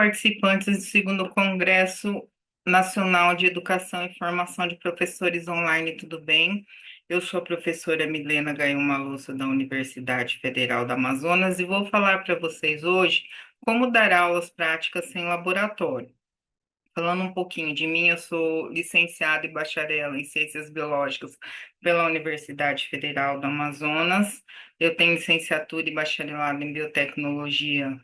participantes do segundo Congresso Nacional de Educação e Formação de Professores Online, tudo bem? Eu sou a professora Milena Gayuma Lúcio, da Universidade Federal do Amazonas, e vou falar para vocês hoje como dar aulas práticas sem laboratório. Falando um pouquinho de mim, eu sou licenciada e bacharel em Ciências Biológicas pela Universidade Federal do Amazonas. Eu tenho licenciatura e bacharelado em Biotecnologia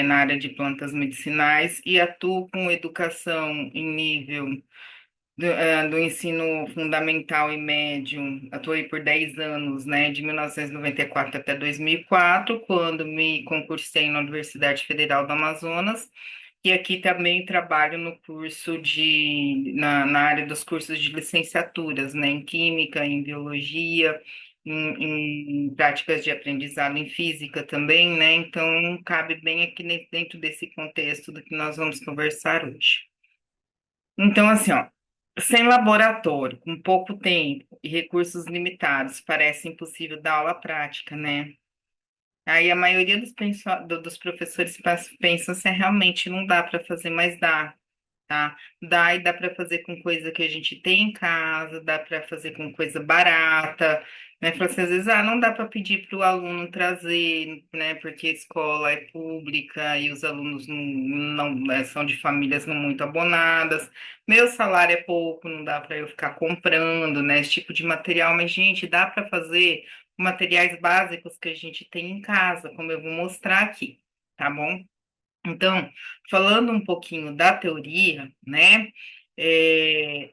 na área de plantas medicinais e atuo com educação em nível do ensino fundamental e médio. Atuei por 10 anos, né, de 1994 até 2004, quando me concursei na Universidade Federal do Amazonas. E aqui também trabalho no curso na área dos cursos de licenciaturas, né, em Química, em Biologia, em práticas de aprendizado em Física também, né, então cabe bem aqui dentro desse contexto do que nós vamos conversar hoje. Então, assim, ó, sem laboratório, com pouco tempo e recursos limitados, parece impossível dar aula prática, né? Aí a maioria dos professores pensam se realmente não dá para fazer, mas dá, tá? Dá e dá para fazer com coisa que a gente tem em casa, dá para fazer com coisa barata, né? Fala assim, às vezes, não dá para pedir para o aluno trazer, né? Porque a escola é pública e os alunos são de famílias não muito abonadas. Meu salário é pouco, não dá para eu ficar comprando, né? Esse tipo de material, mas, gente, dá para fazer materiais básicos que a gente tem em casa, como eu vou mostrar aqui, tá bom? Então, falando um pouquinho da teoria, né?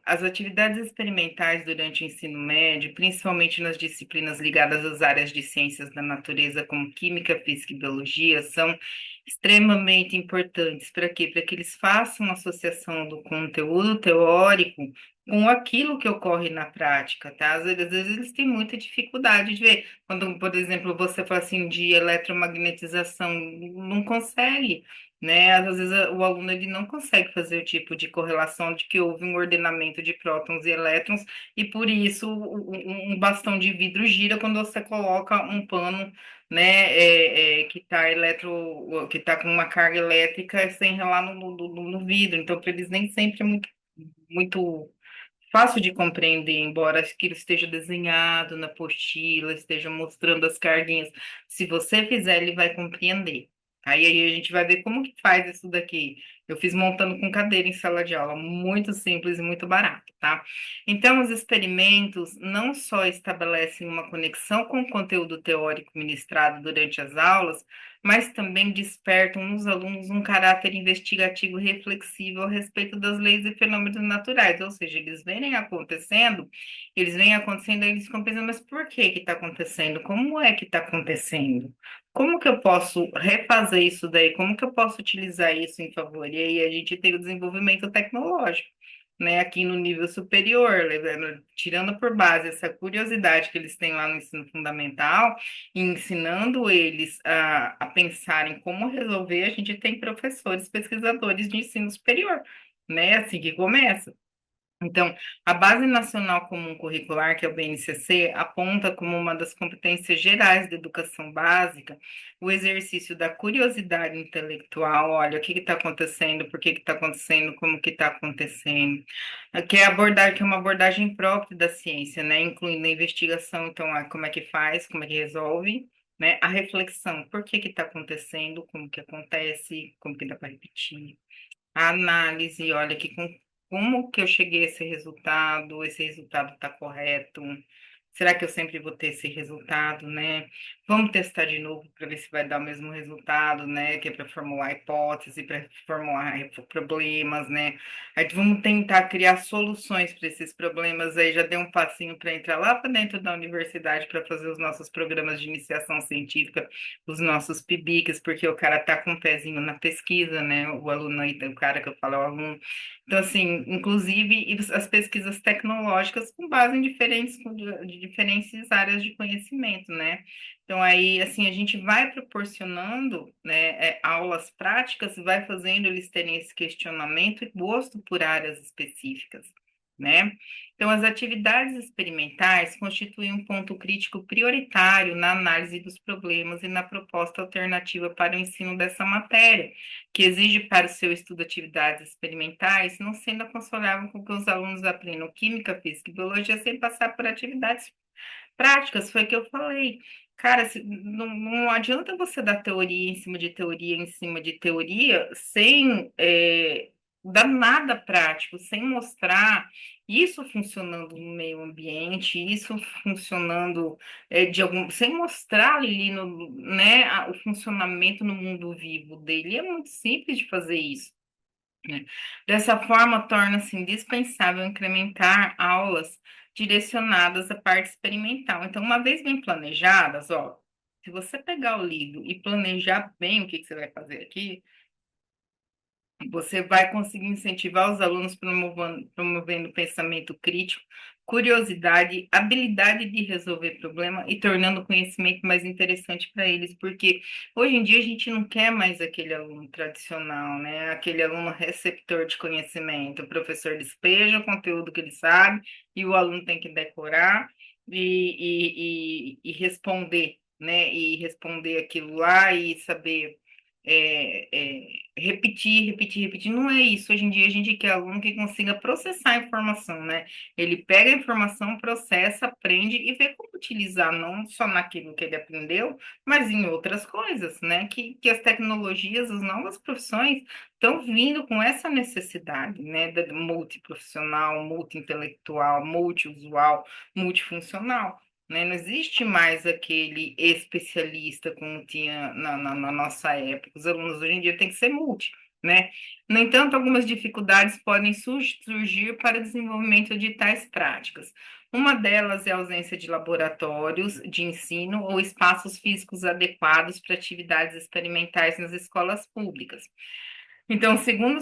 As atividades experimentais durante o ensino médio, principalmente nas disciplinas ligadas às áreas de ciências da natureza, como química, física e biologia, são extremamente importantes. Para quê? Para que eles façam uma associação do conteúdo teórico com aquilo que ocorre na prática, tá? Às vezes eles têm muita dificuldade de ver. Quando, por exemplo, você fala assim de eletromagnetização, não consegue, né? Às vezes o aluno ele não consegue fazer o tipo de correlação de que houve um ordenamento de prótons e elétrons e por isso um bastão de vidro gira quando você coloca um pano, né, que está com uma carga elétrica sem relar no vidro. Então, para eles nem sempre é muito fácil de compreender, embora aquilo esteja desenhado na apostila, esteja mostrando as carguinhas. Se você fizer, ele vai compreender. Aí a gente vai ver como que faz isso daqui. Eu fiz montando com cadeira em sala de aula, muito simples e muito barato, tá? Então, os experimentos não só estabelecem uma conexão com o conteúdo teórico ministrado durante as aulas, mas também despertam nos alunos um caráter investigativo e reflexivo a respeito das leis e fenômenos naturais, ou seja, eles vêm acontecendo, aí eles ficam pensando, mas por que que está acontecendo? Como é que está acontecendo? Como que eu posso refazer isso daí? Como que eu posso utilizar isso em favor? E aí a gente tem o desenvolvimento tecnológico, né, aqui no nível superior, tirando por base essa curiosidade que eles têm lá no ensino fundamental, e ensinando eles a pensarem como resolver, a gente tem professores, pesquisadores de ensino superior, né, assim que começa. Então, a Base Nacional Comum Curricular, que é o BNCC, aponta como uma das competências gerais da educação básica o exercício da curiosidade intelectual. Olha, o que está acontecendo, por que está acontecendo, como que está acontecendo. Que é uma abordagem própria da ciência, né? Incluindo a investigação, então, como é que faz, como é que resolve, né? A reflexão, por que está acontecendo, como que acontece, como que dá para repetir a análise, olha que como que eu cheguei a esse resultado está correto? Será que eu sempre vou ter esse resultado, né? Vamos testar de novo para ver se vai dar o mesmo resultado, né? Que é para formular hipótese, para formular problemas, né? Aí vamos tentar criar soluções para esses problemas. Aí já dei um passinho para entrar lá para dentro da universidade para fazer os nossos programas de iniciação científica, os nossos PIBICs, porque o cara tá com um pezinho na pesquisa, né? O aluno aí, o cara que eu falo é o aluno. Então, assim, inclusive as pesquisas tecnológicas com base em de diferentes áreas de conhecimento, né? Então, aí, assim, a gente vai proporcionando, né, aulas práticas, vai fazendo eles terem esse questionamento e gosto por áreas específicas. né? Então, as atividades experimentais constituem um ponto crítico prioritário na análise dos problemas e na proposta alternativa para o ensino dessa matéria, que exige para o seu estudo atividades experimentais, não sendo aconselhável com que os alunos aprendam química, física e biologia sem passar por atividades práticas, foi o que eu falei. Cara, não adianta você dar teoria em cima de teoria em cima de teoria sem dar nada prático, sem mostrar isso funcionando no meio ambiente, isso funcionando sem mostrar ali no, né, o funcionamento no mundo vivo dele. É muito simples de fazer isso, né? Dessa forma, torna-se indispensável incrementar aulas direcionadas à parte experimental. Então, uma vez bem planejadas, ó, se você pegar o livro e planejar bem o que que você vai fazer aqui, você vai conseguir incentivar os alunos promovendo pensamento crítico, curiosidade, habilidade de resolver problema e tornando o conhecimento mais interessante para eles, porque hoje em dia a gente não quer mais aquele aluno tradicional, né? Aquele aluno receptor de conhecimento. O professor despeja o conteúdo que ele sabe e o aluno tem que decorar e responder, né? E responder aquilo lá e saber repetir. Não é isso. Hoje em dia a gente quer aluno que consiga processar a informação, né? Ele pega a informação, processa, aprende e vê como utilizar, não só naquilo que ele aprendeu, mas em outras coisas, né? Que as tecnologias, as novas profissões estão vindo com essa necessidade, né? Da multiprofissional, multi-intelectual, multiusual, multifuncional, né? Não existe mais aquele especialista como tinha na nossa época. Os alunos hoje em dia têm que ser multi, né? No entanto, algumas dificuldades podem surgir para o desenvolvimento de tais práticas. Uma delas é a ausência de laboratórios de ensino ou espaços físicos adequados para atividades experimentais nas escolas públicas. Então, segundo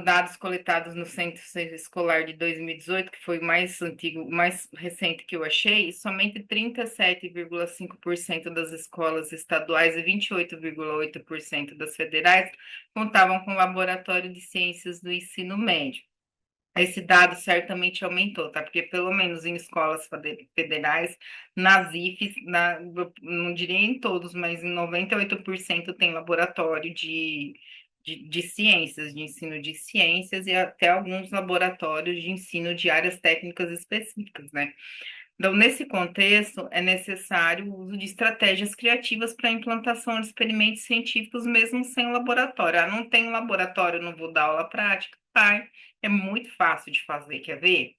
dados coletados no Censo Escolar de 2018, que foi o mais antigo, mais recente que eu achei, somente 37,5% das escolas estaduais e 28,8% das federais contavam com laboratório de ciências do ensino médio. Esse dado certamente aumentou, tá? Porque pelo menos em escolas federais, nas IFES, não diria em todos, mas em 98% tem laboratório de ciências, de ensino de ciências e até alguns laboratórios de ensino de áreas técnicas específicas, né? Então, nesse contexto, é necessário o uso de estratégias criativas para a implantação de experimentos científicos, mesmo sem laboratório. Ah, não tem laboratório, não vou dar aula prática? Vai. É muito fácil de fazer, quer ver?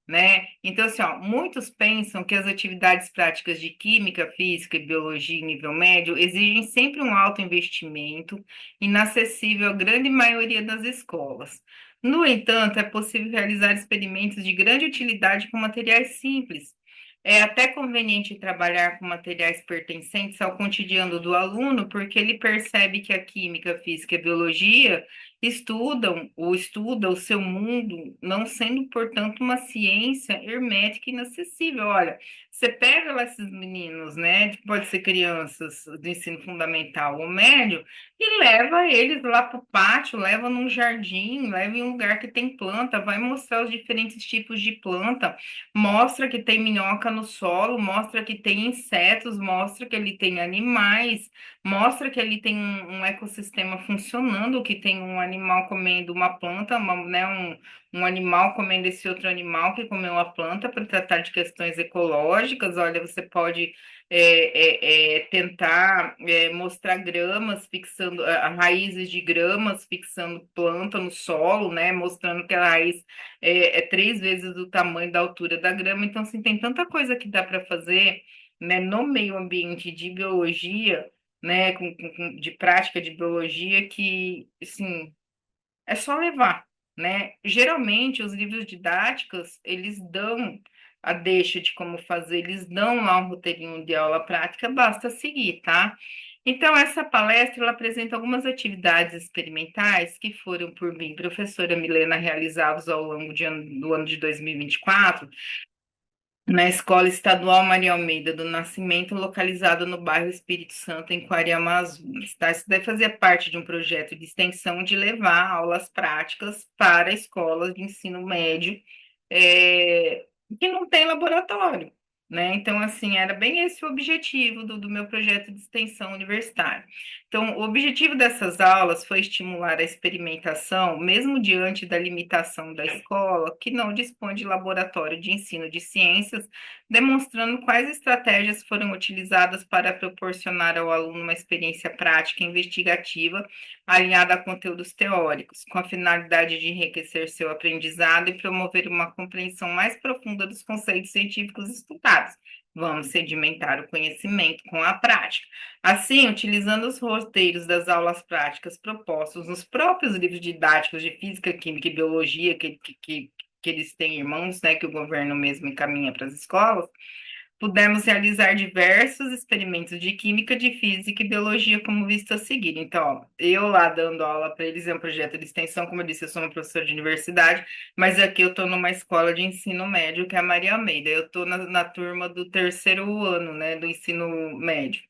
Né? Então, assim, ó, muitos pensam que as atividades práticas de química, física e biologia em nível médio exigem sempre um alto investimento, inacessível à grande maioria das escolas. No entanto, é possível realizar experimentos de grande utilidade com materiais simples. É até conveniente trabalhar com materiais pertencentes ao cotidiano do aluno, porque ele percebe que a química, física e biologia estuda o seu mundo, não sendo, portanto, uma ciência hermética e inacessível. Olha, você pega lá esses meninos, né, que pode ser crianças do ensino fundamental ou médio, e leva eles lá para o pátio, leva num jardim, leva em um lugar que tem planta, vai mostrar os diferentes tipos de planta, mostra que tem minhoca no solo, mostra que tem insetos, mostra que ele tem animais, mostra que ali tem um ecossistema funcionando, que tem um animal comendo uma planta, um animal comendo esse outro animal que comeu a planta para tratar de questões ecológicas. Olha, você pode tentar mostrar gramas fixando raízes de gramas fixando planta no solo, né? Mostrando que a raiz é 3 vezes do tamanho da altura da grama. Então, assim, tem tanta coisa que dá para fazer, né, no meio ambiente de biologia, né, de prática de biologia que, assim, é só levar, né? Geralmente, os livros didáticos, eles dão a deixa de como fazer, eles dão lá um roteirinho de aula prática, basta seguir, tá? Então, essa palestra, ela apresenta algumas atividades experimentais que foram por mim, professora Milena, realizados ao longo do ano de 2024, na Escola Estadual Maria Almeida do Nascimento, localizada no bairro Espírito Santo, em Amazonas, tá? Isso deve fazer parte de um projeto de extensão de levar aulas práticas para escolas de ensino médio que não tem laboratório, né? Então, assim, era bem esse o objetivo do meu projeto de extensão universitária. Então, o objetivo dessas aulas foi estimular a experimentação, mesmo diante da limitação da escola, que não dispõe de laboratório de ensino de ciências, demonstrando quais estratégias foram utilizadas para proporcionar ao aluno uma experiência prática e investigativa alinhada a conteúdos teóricos, com a finalidade de enriquecer seu aprendizado e promover uma compreensão mais profunda dos conceitos científicos estudados. Vamos sedimentar o conhecimento com a prática. Assim, utilizando os roteiros das aulas práticas propostos nos próprios livros didáticos de física, química e biologia que eles têm irmãos, né, que o governo mesmo encaminha para as escolas, pudemos realizar diversos experimentos de química, de física e biologia, como visto a seguir. Então, ó, eu lá dando aula para eles é um projeto de extensão, como eu disse, eu sou uma professora de universidade, mas aqui eu estou numa escola de ensino médio, que é a Maria Almeida. Eu estou na turma do terceiro ano, né, do ensino médio.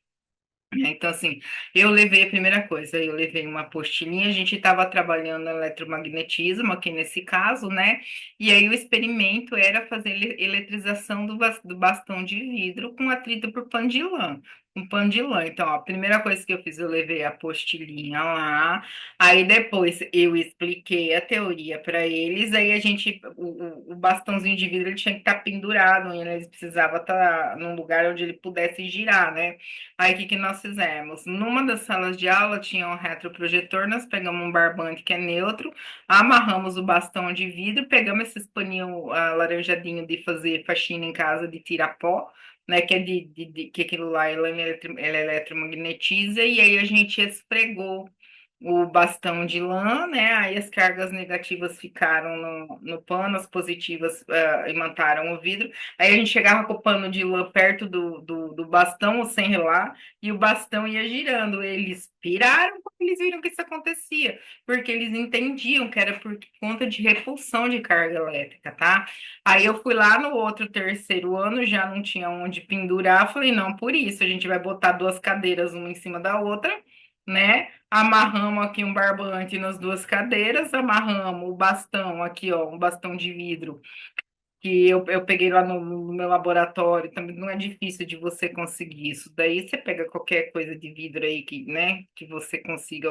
Então, assim, eu levei a primeira coisa, eu levei uma apostilinha, a gente estava trabalhando eletromagnetismo aqui nesse caso, né? E aí o experimento era fazer eletrização do bastão de vidro com atrito por pano de lã. Um pano de lã. Então, ó, a primeira coisa que eu fiz, eu levei a apostilinha lá, aí depois eu expliquei a teoria para eles, aí a gente, o bastãozinho de vidro ele tinha que estar pendurado, e eles precisava estar num lugar onde ele pudesse girar, né? Aí, o que que nós fizemos? Numa das salas de aula tinha um retroprojetor, nós pegamos um barbante que é neutro, amarramos o bastão de vidro, pegamos esses paninhos alaranjadinhos de fazer faxina em casa, de tirar pó, né, que é que aquilo lá ele eletromagnetiza, e aí a gente esfregou o bastão de lã, né? Aí as cargas negativas ficaram no pano, as positivas imantaram o vidro. Aí a gente chegava com o pano de lã perto do bastão, sem relar, e o bastão ia girando. Eles piraram quando eles viram que isso acontecia, porque eles entendiam que era por conta de repulsão de carga elétrica, tá? Aí eu fui lá no outro terceiro ano, já não tinha onde pendurar, falei, não, por isso, a gente vai botar duas cadeiras uma em cima da outra, né? Amarramos aqui um barbante nas duas cadeiras, amarramos o bastão aqui, ó, um bastão de vidro que eu peguei lá no meu laboratório, também não é difícil de você conseguir isso. Daí você pega qualquer coisa de vidro aí que, né, que você consiga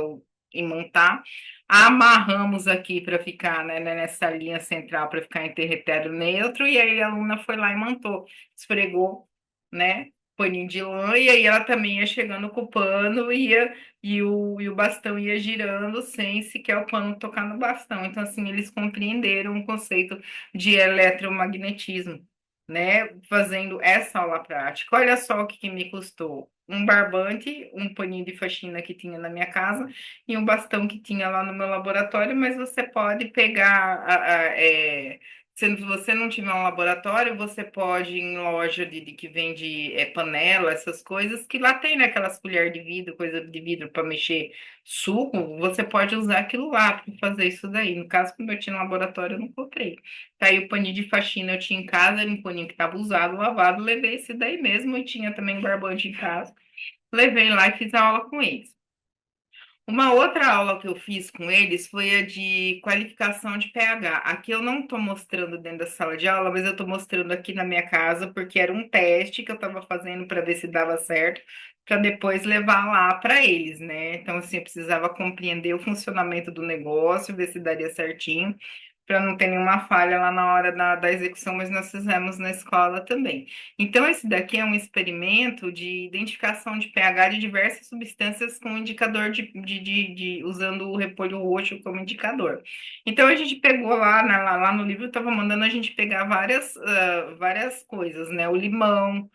imantar. Amarramos aqui para ficar, né, nessa linha central para ficar em território neutro, e aí a aluna foi lá e montou, esfregou, né? Paninho de lã, e aí ela também ia chegando com o pano, e o bastão ia girando sem sequer o pano tocar no bastão. Então, assim, eles compreenderam o conceito de eletromagnetismo, né? Fazendo essa aula prática. Olha só o que, que me custou. Um barbante, um paninho de faxina que tinha na minha casa e um bastão que tinha lá no meu laboratório, mas você pode pegar, se você não tiver um laboratório, você pode ir em loja de que vende panela, essas coisas, que lá tem, né, aquelas colheres de vidro, coisa de vidro para mexer suco, você pode usar aquilo lá para fazer isso daí. No caso, como eu tinha no laboratório, eu não comprei. Tá aí o paninho de faxina eu tinha em casa, era um paninho que estava usado, lavado, levei esse daí mesmo e tinha também um barbante em casa. Levei lá e fiz a aula com eles. Uma outra aula que eu fiz com eles foi a de qualificação de pH. Aqui eu não estou mostrando dentro da sala de aula, mas eu estou mostrando aqui na minha casa, porque era um teste que eu estava fazendo para ver se dava certo, para depois levar lá para eles, né? Então, assim, eu precisava compreender o funcionamento do negócio, ver se daria certinho, para não ter nenhuma falha lá na hora da execução, mas nós fizemos na escola também. Então, esse daqui é um experimento de identificação de pH de diversas substâncias com indicador usando o repolho roxo como indicador. Então, a gente pegou lá, lá no livro, estava mandando a gente pegar várias coisas, né? O limão,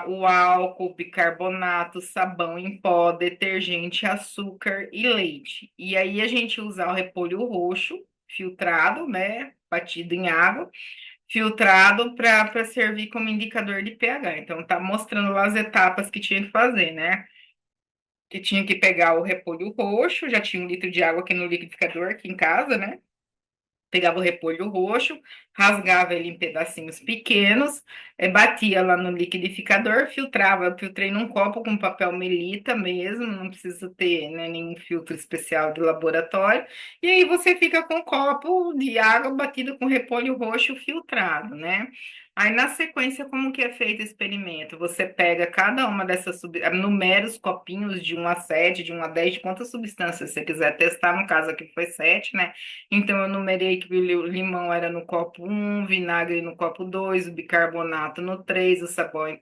o álcool, bicarbonato, sabão em pó, detergente, açúcar e leite. E aí a gente usa o repolho roxo, filtrado, né? Batido em água filtrado para servir como indicador de pH. Então, tá mostrando lá as etapas que tinha que fazer, né? Que tinha que pegar o repolho roxo, já tinha 1 litro de água aqui no liquidificador, aqui em casa, né? Pegava o repolho roxo, rasgava ele em pedacinhos pequenos, batia lá no liquidificador, filtrava. Eu filtrei num copo com papel melita mesmo, não precisa ter, né, nenhum filtro especial de laboratório. E aí você fica com um copo de água batida com repolho roxo filtrado, né? Aí na sequência, como que é feito o experimento? Você pega cada uma dessas, numera os copinhos de 1 a 7, de 1 a 10, de quantas substâncias você quiser testar, no caso aqui foi 7, né? Então, eu numerei que o limão era no copo 1, vinagre no copo 2, o bicarbonato no 3, o sabão em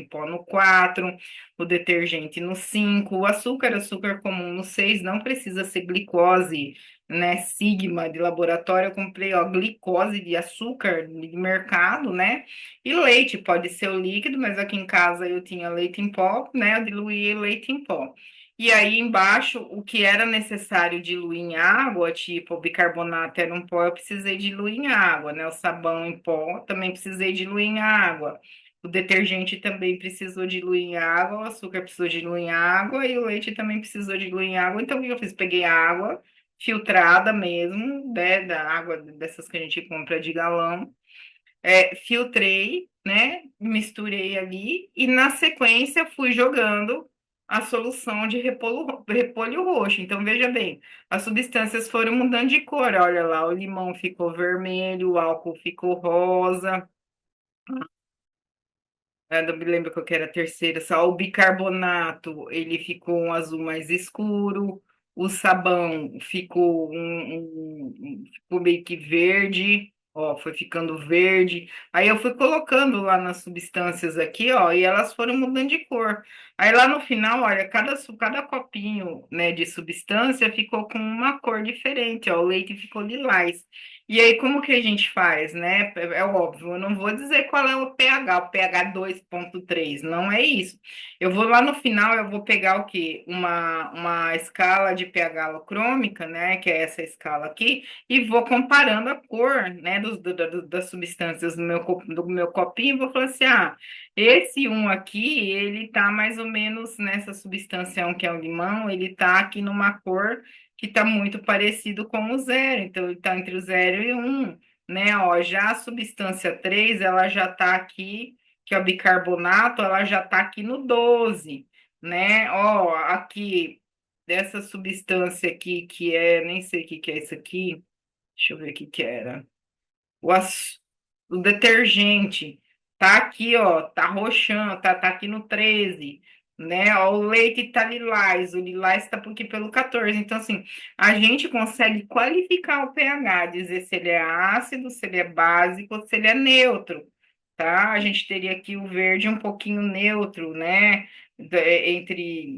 pó no 4, o detergente no 5, o açúcar comum no 6, não precisa ser glicose, né, sigma de laboratório, eu comprei, ó, glicose de açúcar de mercado, né, e leite, pode ser o líquido, mas aqui em casa eu tinha leite em pó, né, eu diluí leite em pó. E aí embaixo, o que era necessário diluir em água, tipo o bicarbonato era um pó, eu precisei diluir em água, né? O sabão em pó também precisei diluir em água. O detergente também precisou diluir em água, o açúcar precisou diluir em água e o leite também precisou diluir em água. Então, o que eu fiz? Peguei a água filtrada mesmo, né, da água dessas que a gente compra de galão, filtrei, né? Misturei ali e na sequência fui jogando a solução de repolho roxo. Então, veja bem, as substâncias foram mudando de cor. Olha lá, o limão ficou vermelho, o álcool ficou rosa. Eu não me lembro qual que era a terceira, só o bicarbonato, ele ficou um azul mais escuro, o sabão ficou ficou meio que verde, ó, foi ficando verde. Aí eu fui colocando lá nas substâncias aqui, ó, e elas foram mudando de cor. Aí lá no final, olha, cada copinho, né, de substância ficou com uma cor diferente, ó, o leite ficou lilás. E aí, como que a gente faz, né? É óbvio, eu não vou dizer qual é o pH 2,3, não é isso. Eu vou lá no final, eu vou pegar o quê? Uma escala de pH alocrômica, né? Que é essa escala aqui, e vou comparando a cor, né? Das substâncias do meu copinho, e vou falar assim: ah, esse um aqui, ele tá mais ou menos nessa substância 1, que é o limão, ele tá aqui numa cor que está muito parecido com o zero, então ele está entre o 0 e 1, né? Ó, já a substância 3 ela já está aqui, que é o bicarbonato, ela já está aqui no 12, né? Ó, aqui, dessa substância aqui, que é, nem sei o que que é isso aqui, deixa eu ver o que que era. O, aç- o detergente tá aqui, ó, tá roxando, tá aqui no 13, né? Ó, o leite tá lilás, o lilás tá aqui pelo 14. Então, assim, a gente consegue qualificar o pH, dizer se ele é ácido, se ele é básico, se ele é neutro, tá? A gente teria aqui o verde um pouquinho neutro, né?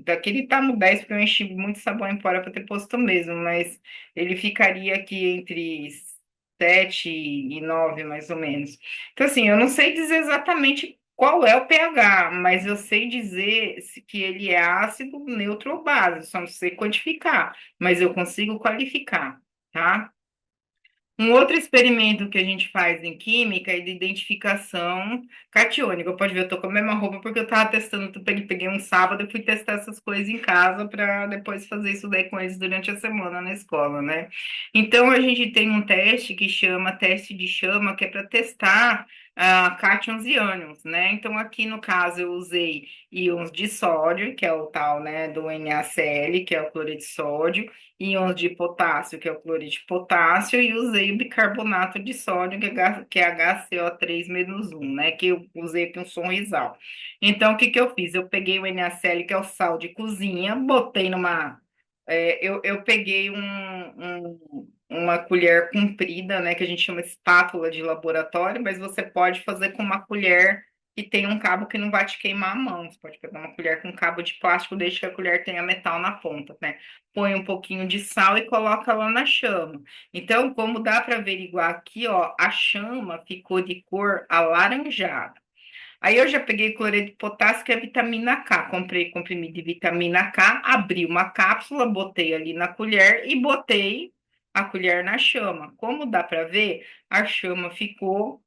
Daquele tá no 10, porque eu enchi muito sabão em pó para ter posto mesmo, mas ele ficaria aqui entre 7 e 9, mais ou menos. Então, assim, eu não sei dizer exatamente qual é o pH, mas eu sei dizer que ele é ácido, neutro ou base, só não sei quantificar, mas eu consigo qualificar, tá? Um outro experimento que a gente faz em química é de identificação catiônica. Pode ver, eu tô com a mesma roupa porque eu estava testando, peguei um sábado e fui testar essas coisas em casa para depois fazer isso daí com eles durante a semana na escola, né? Então a gente tem um teste que chama teste de chama, que é para testar cátions e ânions, né? Então aqui no caso eu usei íons de sódio, que é o tal, né, do NaCl, que é o cloreto de sódio, íons de potássio, que é o cloreto de potássio, e usei o bicarbonato de sódio, que é HCO3-1, né? Que eu usei aqui um sorrisal. Então, o que que eu fiz? Eu peguei o NaCl, que é o sal de cozinha, botei numa. Eu peguei uma colher comprida, né? Que a gente chama de espátula de laboratório, mas você pode fazer com uma colher que tem um cabo que não vai te queimar a mão. Você pode pegar uma colher com cabo de plástico, desde que a colher tenha metal na ponta, né? Põe um pouquinho de sal e coloca lá na chama. Então, como dá para averiguar aqui, ó, a chama ficou de cor alaranjada. Aí eu já peguei cloreto de potássio, que é vitamina K. Comprei comprimido de vitamina K, abri uma cápsula, botei ali na colher e botei a colher na chama. Como dá para ver, a chama ficou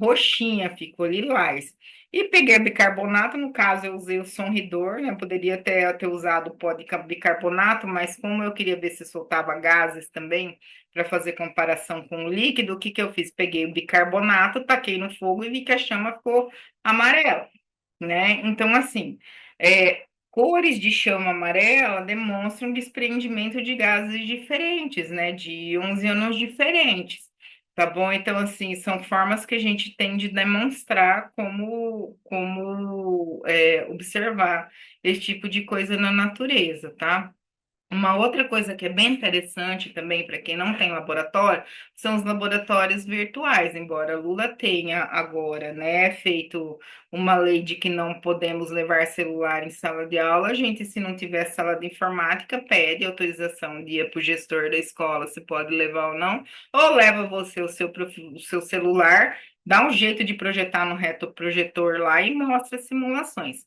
roxinha, ficou lilás. E peguei bicarbonato, no caso eu usei o Sonridor, né? Poderia ter usado o pó de bicarbonato, mas como eu queria ver se soltava gases também, para fazer comparação com o líquido, o que que eu fiz? Peguei o bicarbonato, taquei no fogo e vi que a chama ficou amarela, né? Então, assim, cores de chama amarela demonstram desprendimento de gases diferentes, né? De íons e íons diferentes. Tá bom? Então, assim, são formas que a gente tem de demonstrar como observar esse tipo de coisa na natureza, tá? Uma outra coisa que é bem interessante também para quem não tem laboratório são os laboratórios virtuais, embora Lula tenha agora, né, feito uma lei de que não podemos levar celular em sala de aula, a gente, se não tiver sala de informática, pede autorização dia para o gestor da escola se pode levar ou não, ou leva você o seu celular, dá um jeito de projetar no retroprojetor lá e mostra simulações.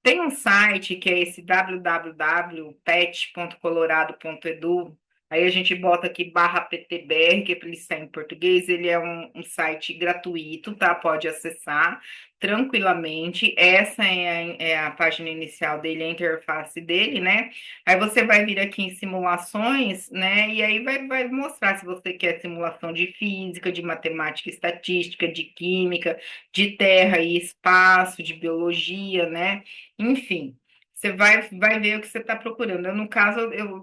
Tem um site que é esse www.pet.colorado.edu. Aí a gente bota aqui barra PTBR, que é para ele estar em português. Ele é um site gratuito, tá? Pode acessar tranquilamente. Essa é a página inicial dele, a interface dele, né? Aí você vai vir aqui em simulações, né? E aí vai mostrar se você quer simulação de física, de matemática, e estatística, de química, de terra e espaço, de biologia, né? Enfim, você vai ver o que você está procurando. Eu, no caso,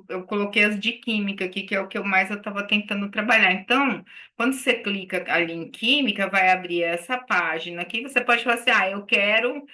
eu coloquei as de química aqui, que é o que eu mais estava tentando trabalhar. Então, quando você clica ali em química, vai abrir essa página aqui. Você pode falar assim: ah, eu quero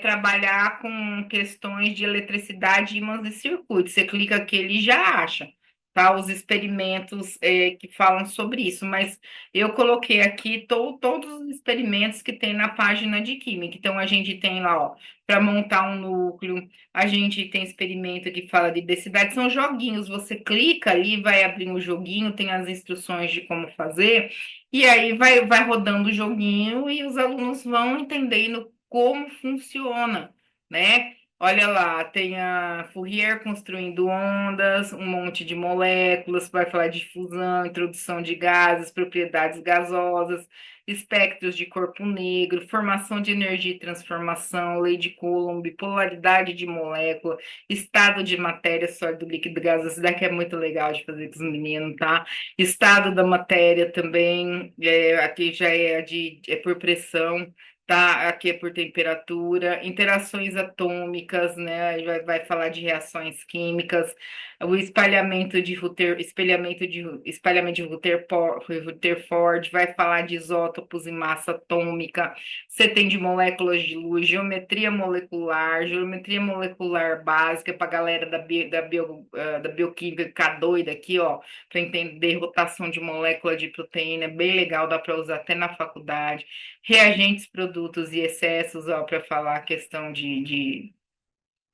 trabalhar com questões de eletricidade, ímãs e circuitos. Você clica aqui, ele já acha. Tá, os experimentos que falam sobre isso, mas eu coloquei aqui todos os experimentos que tem na página de química. Então, a gente tem lá, ó, para montar um núcleo. A gente tem experimento que fala de densidade, são joguinhos. Você clica ali, vai abrir um joguinho, tem as instruções de como fazer, e aí vai rodando o joguinho e os alunos vão entendendo como funciona, né? Olha lá, tem a Fourier construindo ondas, um monte de moléculas, vai falar de fusão, introdução de gases, propriedades gasosas, espectros de corpo negro, formação de energia e transformação, lei de Coulomb, polaridade de molécula, estado de matéria, sólido, líquido, gasoso. Isso daqui é muito legal de fazer com os meninos, tá? Estado da matéria também, aqui já é por pressão. Tá, aqui é por temperatura, interações atômicas, né? Aí vai falar de reações químicas, o espalhamento de Rutherford, vai falar de isótopos e massa atômica. Você tem de moléculas de luz, geometria molecular básica para a galera da bioquímica ficar doida aqui, ó, para entender rotação de molécula de proteína, é bem legal, dá para usar até na faculdade. Reagentes, produtos e excessos, ó, para falar a questão de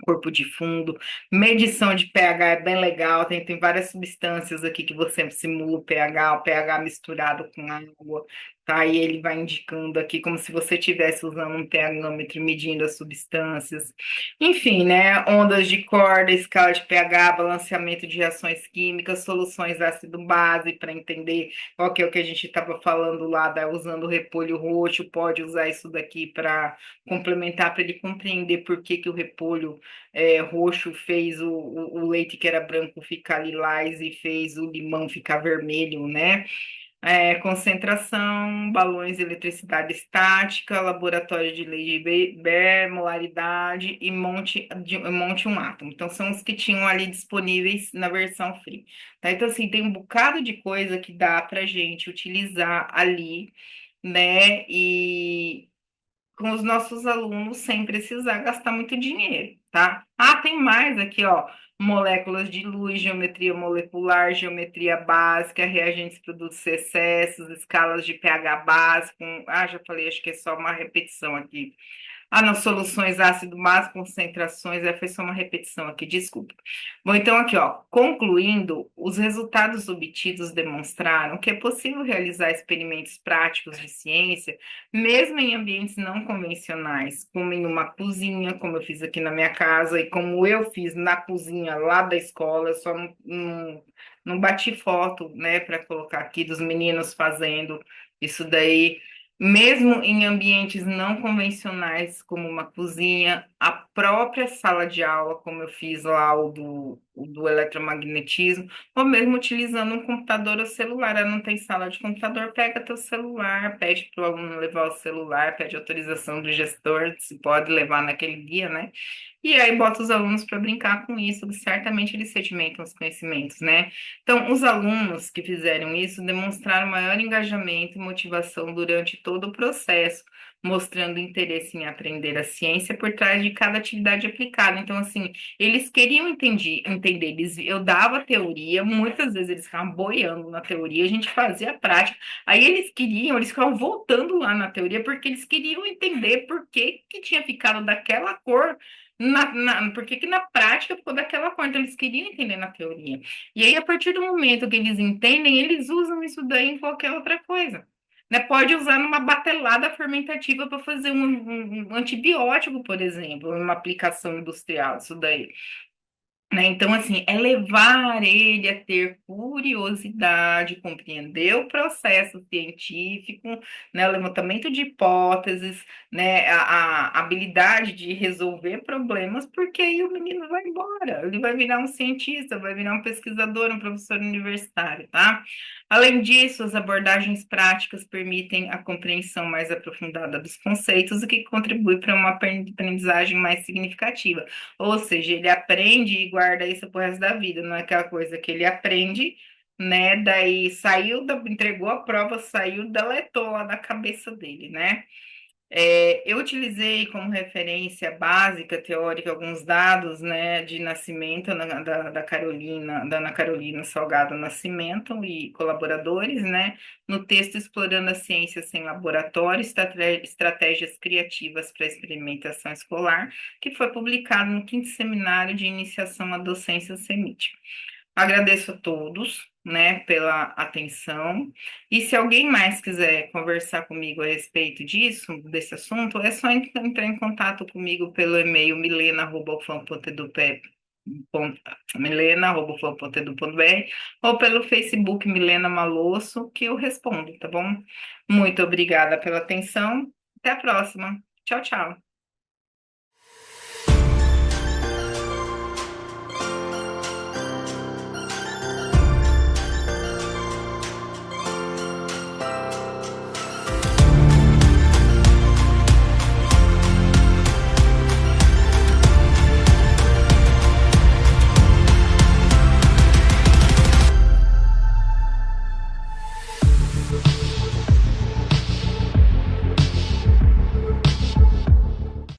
corpo de fundo, medição de pH é bem legal, tem várias substâncias aqui que você simula o pH misturado com água, tá? E ele vai indicando aqui como se você estivesse usando um pHmetro medindo as substâncias. Enfim, né? Ondas de corda, escala de pH, balanceamento de reações químicas, soluções ácido-base, para entender qual que é o que a gente estava falando lá, usando o repolho roxo, pode usar isso daqui para complementar, para ele compreender por que que o repolho roxo fez o leite que era branco ficar lilás e fez o limão ficar vermelho, né? Concentração, balões de eletricidade estática, laboratório de lei de Weber, molaridade e monte um átomo. Então, são os que tinham ali disponíveis na versão free. Tá? Então, assim, tem um bocado de coisa que dá para gente utilizar ali, né? E com os nossos alunos sem precisar gastar muito dinheiro, tá? Ah, tem mais aqui, ó. Moléculas de luz, geometria molecular, geometria básica, reagentes, produtos, excessos, escalas de pH básico. Ah, já falei, acho que é só uma repetição aqui. Ah, não, soluções ácido base, concentrações, foi só uma repetição aqui, desculpa. Bom, então aqui, ó, concluindo, os resultados obtidos demonstraram que é possível realizar experimentos práticos de ciência, mesmo em ambientes não convencionais, como em uma cozinha, como eu fiz aqui na minha casa, e como eu fiz na cozinha lá da escola, eu só não bati foto, né, para colocar aqui dos meninos fazendo isso daí Mesmo em ambientes não convencionais, como uma cozinha, a própria sala de aula, como eu fiz lá o do eletromagnetismo, ou mesmo utilizando um computador ou celular. Ah, não tem sala de computador, pega teu celular, pede para o aluno levar o celular, pede autorização do gestor, se pode levar naquele dia, né? E aí bota os alunos para brincar com isso, certamente eles sedimentam os conhecimentos, né? Então, os alunos que fizeram isso demonstraram maior engajamento e motivação durante todo o processo, mostrando interesse em aprender a ciência por trás de cada atividade aplicada. Então, assim, eles queriam entender, eu dava teoria, muitas vezes eles ficavam boiando na teoria, a gente fazia a prática, aí eles ficavam voltando lá na teoria, porque eles queriam entender por que que tinha ficado daquela cor. Por que que na prática ficou daquela cor? Então, eles queriam entender na teoria. E aí, a partir do momento que eles entendem, eles usam isso daí em qualquer outra coisa. Né? Pode usar numa batelada fermentativa para fazer um antibiótico, por exemplo, uma aplicação industrial, isso daí. Né? Então, assim, é levar ele a ter curiosidade, compreender o processo científico, né, o levantamento de hipóteses, né, a habilidade de resolver problemas, porque aí o menino vai embora, ele vai virar um cientista, vai virar um pesquisador, um professor universitário, tá? Além disso, as abordagens práticas permitem a compreensão mais aprofundada dos conceitos, o que contribui para uma aprendizagem mais significativa. Ou seja, ele aprende e guarda isso pro resto da vida, não é aquela coisa que ele aprende, né? Daí saiu, entregou a prova, saiu, deletou lá da cabeça dele, né? Eu utilizei como referência básica, teórica, alguns dados, né, de nascimento da Carolina, da Ana Carolina Salgado Nascimento e colaboradores, né, no texto Explorando a Ciência Sem Laboratório, Estratégias Criativas para a Experimentação Escolar, que foi publicado no quinto seminário de iniciação à docência CEMIT. Agradeço a todos, né, pela atenção. E se alguém mais quiser conversar comigo a respeito disso, desse assunto, é só entrar em contato comigo pelo e-mail milena@ufam.edu.br ou pelo Facebook Milena Malosso, que eu respondo, tá bom? Muito obrigada pela atenção. Até a próxima. Tchau, tchau.